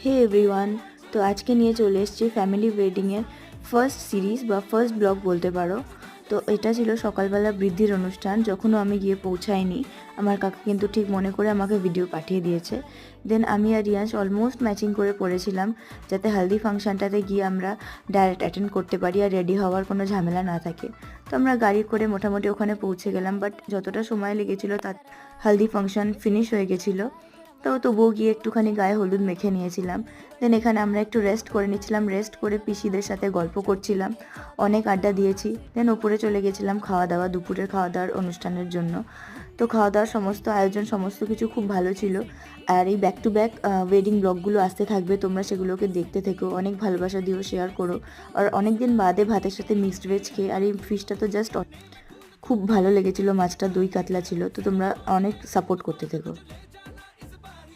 হে everyone, তো আজকে নিয়ে চলে এসেছি ফ্যামিলি ওয়েডিংয়ের ফার্স্ট সিরিজ বা ফার্স্ট ব্লগ বলতে পারো। তো এটা ছিল সকালবেলা বৃদ্ধির অনুষ্ঠান, যখনও আমি গিয়ে পৌঁছাইনি। আমার কাকা কিন্তু ঠিক মনে করে আমাকে ভিডিও পাঠিয়ে দিয়েছে। দেন আমি আর রিয়ান্স অলমোস্ট ম্যাচিং করে পড়েছিলাম, যাতে হালদি ফাংশনটাতে গিয়ে আমরা ডাইরেক্ট অ্যাটেন্ড করতে পারি আর রেডি হওয়ার কোনো ঝামেলা না থাকে। তো আমরা গাড়ি করে মোটামুটি ওখানে পৌঁছে গেলাম, বাট যতটা সময় লেগেছিলো তার হালদি ফাংশন ফিনিশ হয়ে গেছিলো। তো তবুও গিয়ে একটুখানি গায়ে হলুদ মেখে নিয়েছিলাম। দেন এখানে আমরা একটু রেস্ট করে নিচ্ছিলাম, রেস্ট করে পিসিদের সাথে গল্প করছিলাম, অনেক আড্ডা দিয়েছি। দেন ওপরে চলে গেছিলাম খাওয়া দাওয়া, দুপুরের খাওয়া দাওয়ার অনুষ্ঠানের জন্য। তো খাওয়া দাওয়ার সমস্ত আয়োজন সমস্ত কিছু খুব ভালো ছিল। আর এই ব্যাক টু ব্যাক ওয়েডিং ব্লগগুলো আসতে থাকবে, তোমরা সেগুলোকে দেখতে থেকো, অনেক ভালোবাসা দিও, শেয়ার করো। আর অনেক দিন বাদে ভাতের সাথে মিক্সড ভেজ খেয়ে, আর এই ফিশটা তো জাস্ট খুব ভালো লেগেছিলো, মাছটা দই কাতলা ছিল। তো তোমরা অনেক সাপোর্ট করতে থেকো।